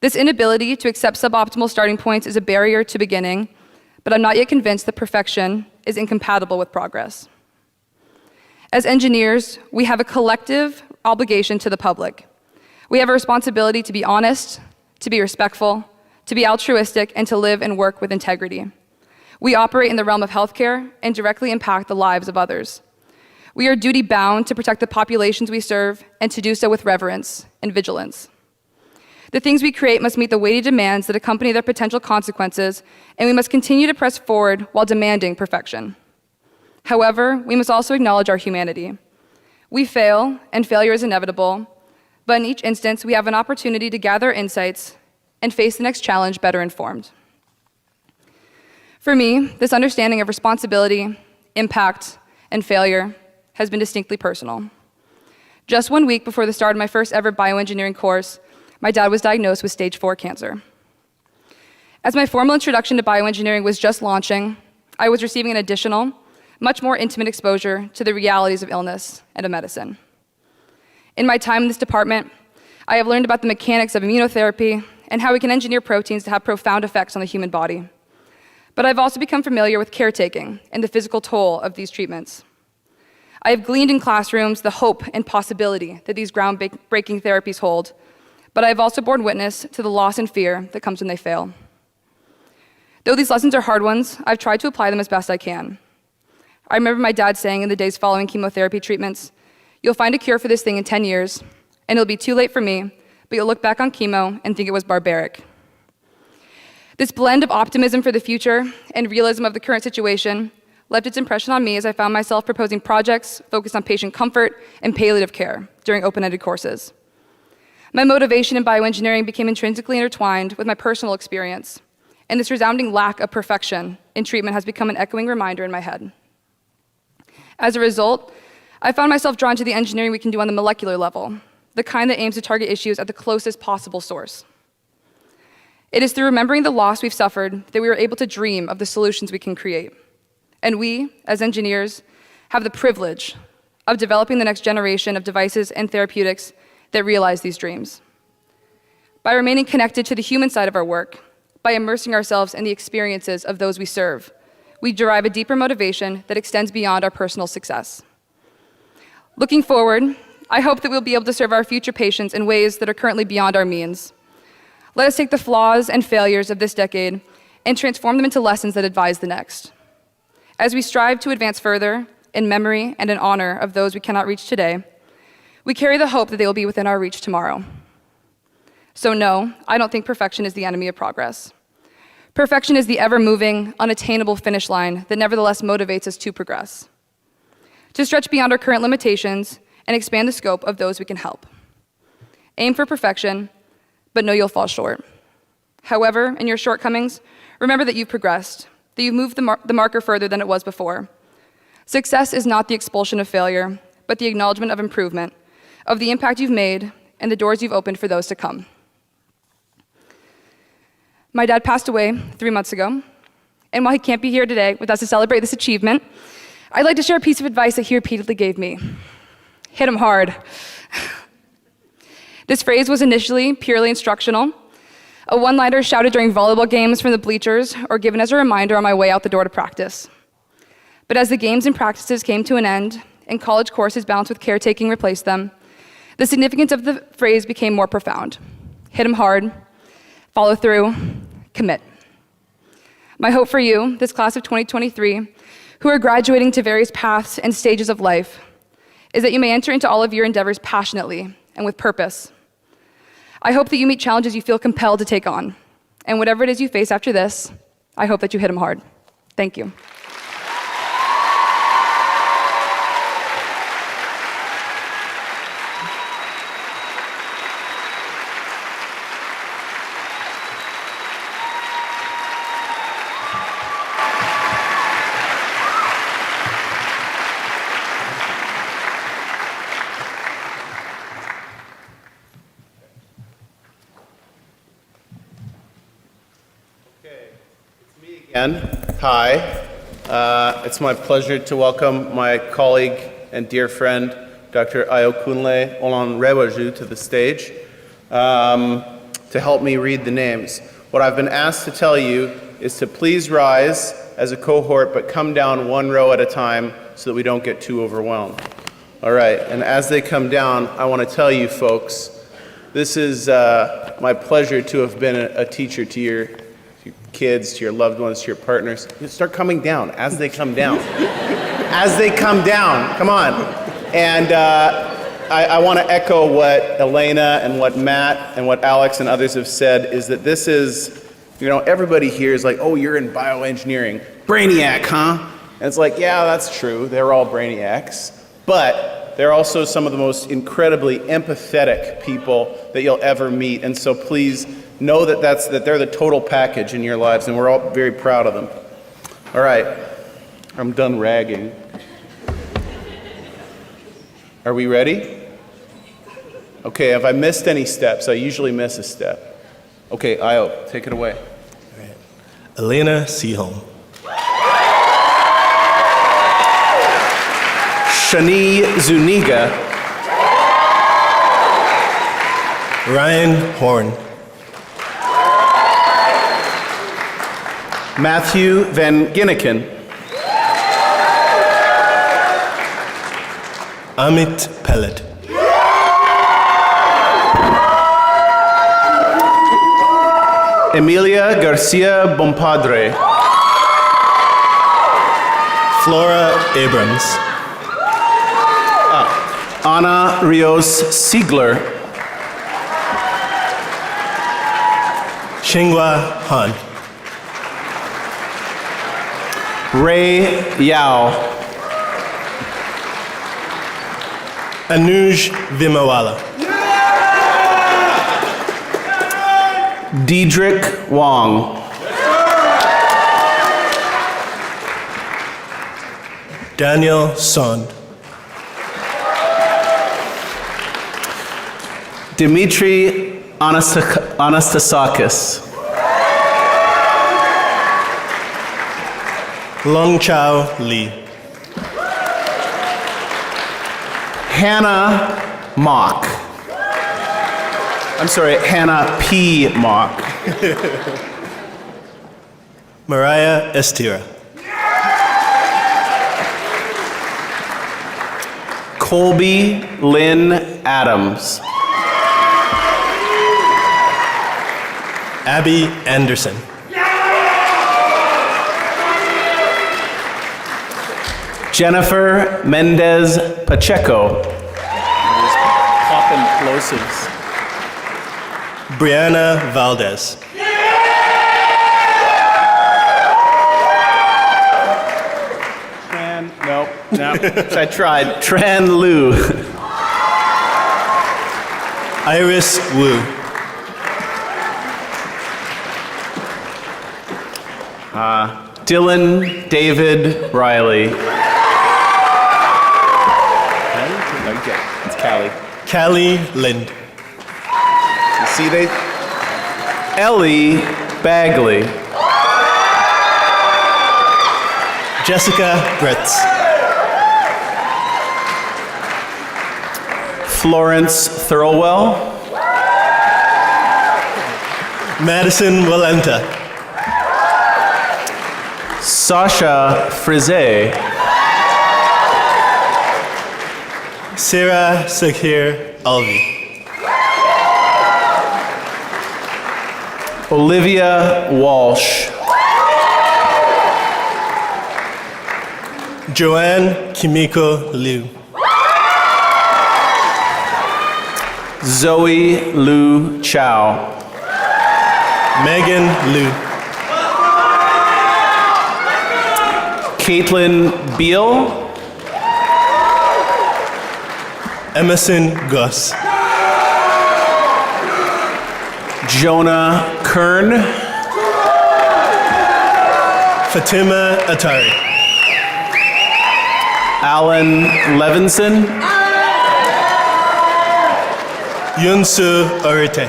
This inability to accept suboptimal starting points is a barrier to beginning, but I'm not yet convinced that perfection is incompatible with progress. As engineers, we have a collective obligation to the public. We have a responsibility to be honest, to be respectful, to be altruistic, and to live and work with integrity. We operate in the realm of healthcare and directly impact the lives of others. We are duty-bound to protect the populations we serve and to do so with reverence and vigilance. The things we create must meet the weighty demands that accompany their potential consequences, and we must continue to press forward while demanding perfection. However, we must also acknowledge our humanity. We fail, and failure is inevitable, but in each instance, we have an opportunity to gather insights and face the next challenge better informed. For me, this understanding of responsibility, impact, and failure has been distinctly personal. Just 1 week before the start of my first ever bioengineering course, my dad was diagnosed with stage 4 cancer. As my formal introduction to bioengineering was just launching, I was receiving an additional, much more intimate exposure to the realities of illness and of medicine. In my time in this department, I have learned about the mechanics of immunotherapy and how we can engineer proteins to have profound effects on the human body. But I've also become familiar with caretaking and the physical toll of these treatments. I have gleaned in classrooms the hope and possibility that these groundbreaking therapies hold, but I have also borne witness to the loss and fear that comes when they fail. Though these lessons are hard ones, I've tried to apply them as best I can. I remember my dad saying in the days following chemotherapy treatments, "You'll find a cure for this thing in 10 years, and it'll be too late for me, but you'll look back on chemo and think it was barbaric." This blend of optimism for the future and realism of the current situation left its impression on me as I found myself proposing projects focused on patient comfort and palliative care during open-ended courses. My motivation in bioengineering became intrinsically intertwined with my personal experience, and this resounding lack of perfection in treatment has become an echoing reminder in my head. As a result, I found myself drawn to the engineering we can do on the molecular level, the kind that aims to target issues at the closest possible source. It is through remembering the loss we've suffered that we are able to dream of the solutions we can create. And we, as engineers, have the privilege of developing the next generation of devices and therapeutics that realize these dreams. By remaining connected to the human side of our work, by immersing ourselves in the experiences of those we serve, we derive a deeper motivation that extends beyond our personal success. Looking forward, I hope that we'll be able to serve our future patients in ways that are currently beyond our means. Let us take the flaws and failures of this decade and transform them into lessons that advise the next. As we strive to advance further in memory and in honor of those we cannot reach today, we carry the hope that they will be within our reach tomorrow. So no, I don't think perfection is the enemy of progress. Perfection is the ever-moving, unattainable finish line that nevertheless motivates us to progress, to stretch beyond our current limitations and expand the scope of those we can help. Aim for perfection, but know you'll fall short. However, in your shortcomings, remember that you've progressed, that you've moved the marker further than it was before. Success is not the expulsion of failure, but the acknowledgement of improvement, of the impact you've made, and the doors you've opened for those to come. My dad passed away 3 months ago, and while he can't be here today with us to celebrate this achievement, I'd like to share a piece of advice that he repeatedly gave me. Hit him hard. This phrase was initially purely instructional, a one-liner shouted during volleyball games from the bleachers or given as a reminder on my way out the door to practice. But as the games and practices came to an end and college courses balanced with caretaking replaced them, the significance of the phrase became more profound. Hit him hard, follow through, commit. My hope for you, this class of 2023, who are graduating to various paths and stages of life, is that you may enter into all of your endeavors passionately and with purpose. I hope that you meet challenges you feel compelled to take on. And whatever it is you face after this, I hope that you hit them hard. Thank you. Hi. It's my pleasure to welcome my colleague and dear friend, Dr. Ayokunle Olanrewaju, to the stage. to help me read the names. What I've been asked to tell you is to please rise as a cohort, but come down one row at a time so that we don't get too overwhelmed. All right, and as they come down, I want to tell you folks, this is my pleasure to have been a teacher to your kids, to your loved ones, to your partners. You start coming down as they come down. As they come down, come on. And I want to echo what Elena and what Matt and what Alex and others have said, is that this is, everybody here is like, oh, you're in bioengineering. Brainiac, huh? And it's like, yeah, that's true. They're all brainiacs. But they're also some of the most incredibly empathetic people that you'll ever meet. And so please know that they're the total package in your lives, and we're all very proud of them. All right, I'm done ragging. Are we ready? Okay, have I missed any steps? I usually miss a step. Okay, Io, take it away. All right. Elena Seaholm. Shani Zuniga. Ryan Horn. Matthew Van Ginneken. Amit Pellet. Emilia Garcia Bompadre. Flora Abrams. Ana Rios Siegler. Xinghua Han. Ray Yao. Anuj Vimawala. Diedrich Wong. Daniel Sond. Dimitri Anastasakis. Long Chao Lee. Hannah Mock. I'm sorry, Hannah P. Mock. Mariah Estira. Colby Lynn Adams. Abby Anderson. Jennifer Mendez Pacheco. Poppin' plosives. Brianna Valdez. No, I tried. Tran Lu. Iris Wu. Dylan David Riley. Okay, it's Callie. Callie Lind. You see they? Ellie Bagley. Jessica Bretz. Florence Thirlwell. Madison Walenta. Sasha Frise. Sarah Sakhir Alvi. Olivia Walsh. Joanne Kimiko Liu. Zoe Lu Chow. Megan Liu. Caitlin Beal. Emerson Goss. Jonah Kern. Fatima Atari. Alan Levinson. Yunsu Orite.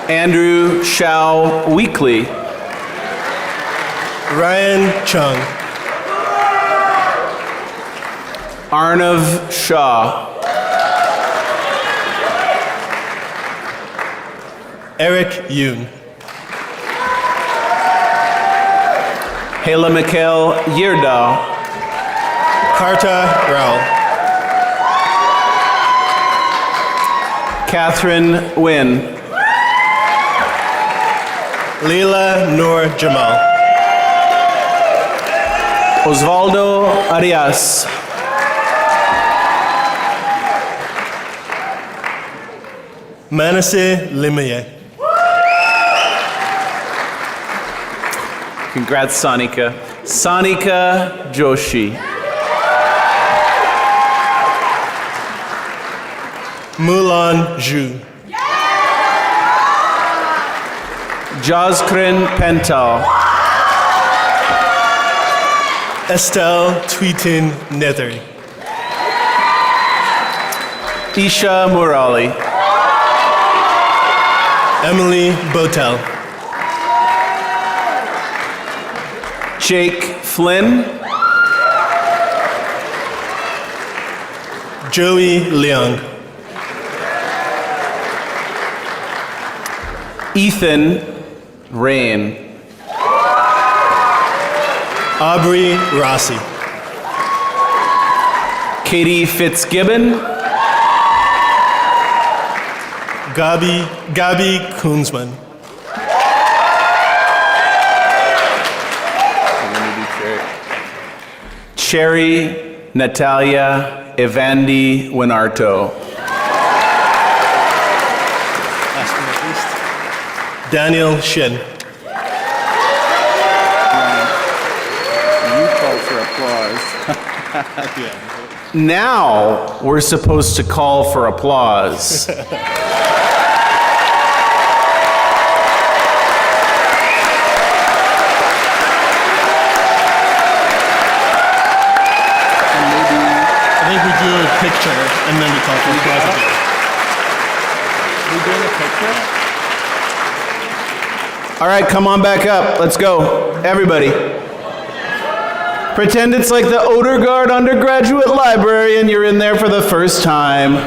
Andrew Shao Weekly. Ryan Chung. Arnav Shah. Eric Yoon. Hala Mikhail Yirda. Karta Rao. Catherine Nguyen. Leila Noor Jamal. Osvaldo Arias. Manasseh Limier. Congrats, Sonika. Sonika Joshi. Mulan Zhu. Joskrin Pental. Estelle Tweetin Nethery. Isha Murali. Emily Botel. Jake Flynn. Joey Leung. Ethan Rain. Aubrey Rossi. Katie Fitzgibbon. Gabi Kunzman. Cherry Natalia Evandi Winarto. Daniel Shin. You call for applause. Now we're supposed to call for applause. I think we do a picture and then we call for applause again. We doing a picture? All right, come on back up. Let's go. Everybody. Pretend it's like the Odergaard Undergraduate Library and you're in there for the first time.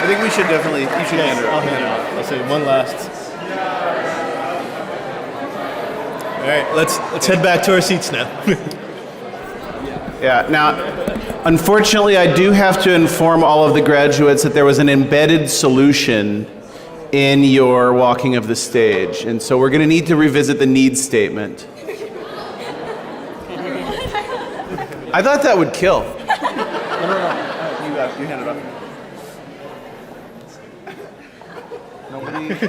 think we should definitely, you should hand it I'll off. hand it off. I'll say one last. All right, let's head back to our seats now. Yeah, now, unfortunately, I do have to inform all of the graduates that there was an embedded solution in your walking of the stage, and so we're going to need to revisit the needs statement. I thought that would kill. No. You hand it off. Nobody. It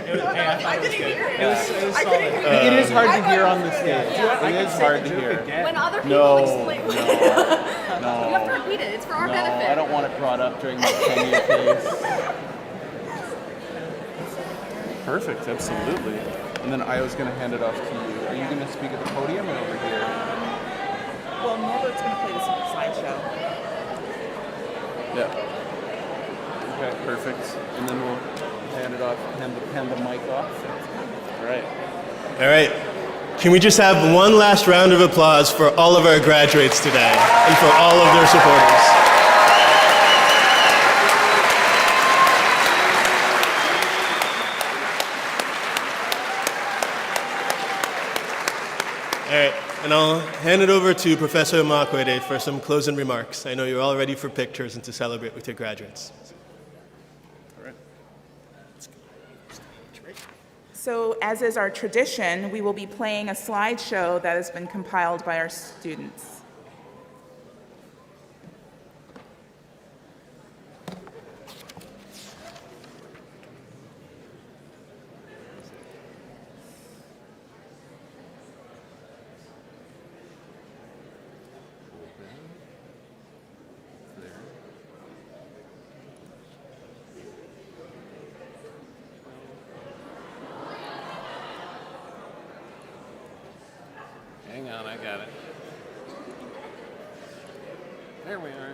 is hard to hear on the stage. It is hard to hear. When other people explain. No. You have to repeat it. It's for our benefit. I don't want it brought up during my tenure case. Perfect, absolutely. And then I was going to hand it off to you. Are you going to speak at the podium or over here? Well, Norbert's going to play this slideshow. Yeah. Okay, perfect. And then we'll hand it off, hand the mic off. All right. All right. Can we just have one last round of applause for all of our graduates today and for all of their supporters? All right, and I'll hand it over to Professor Makwede for some closing remarks. I know you're all ready for pictures and to celebrate with your graduates. So, as is our tradition, we will be playing a slideshow that has been compiled by our students. Hang on, I got it. There we are.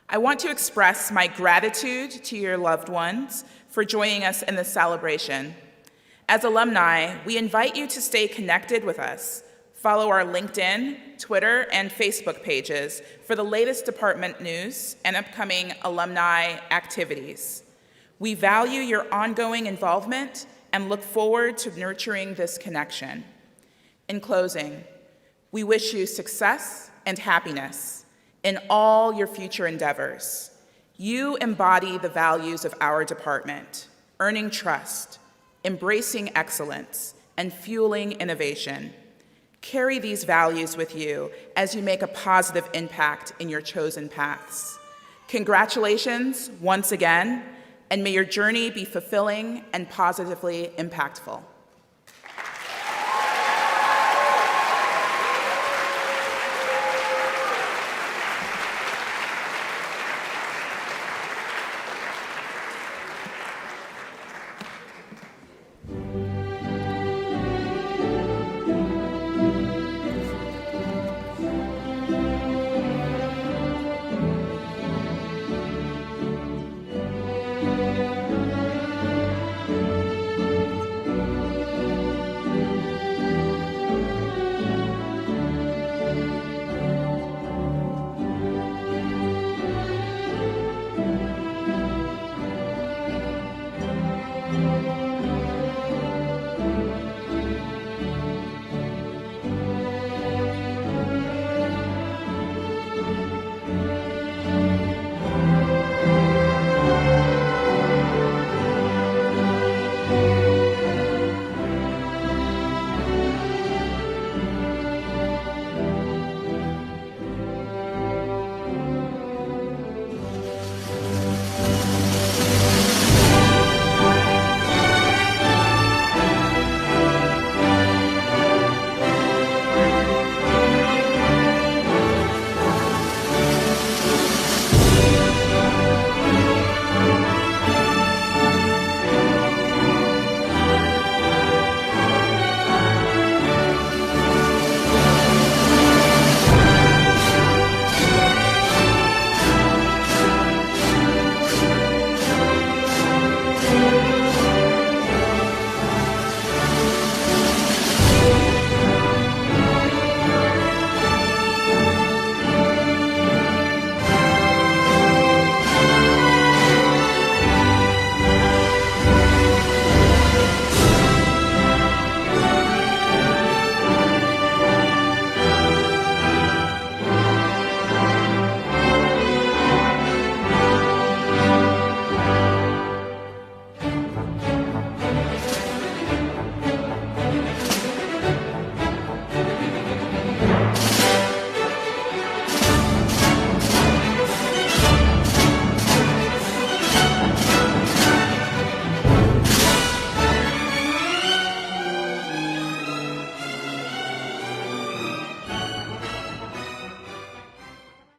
I want to express my gratitude to your loved ones for joining us in this celebration. As alumni, we invite you to stay connected with us. Follow our LinkedIn, Twitter, and Facebook pages for the latest department news and upcoming alumni activities. We value your ongoing involvement and look forward to nurturing this connection. In closing, we wish you success and happiness in all your future endeavors. You embody the values of our department, earning trust, embracing excellence, and fueling innovation. Carry these values with you as you make a positive impact in your chosen paths. Congratulations once again, and may your journey be fulfilling and positively impactful.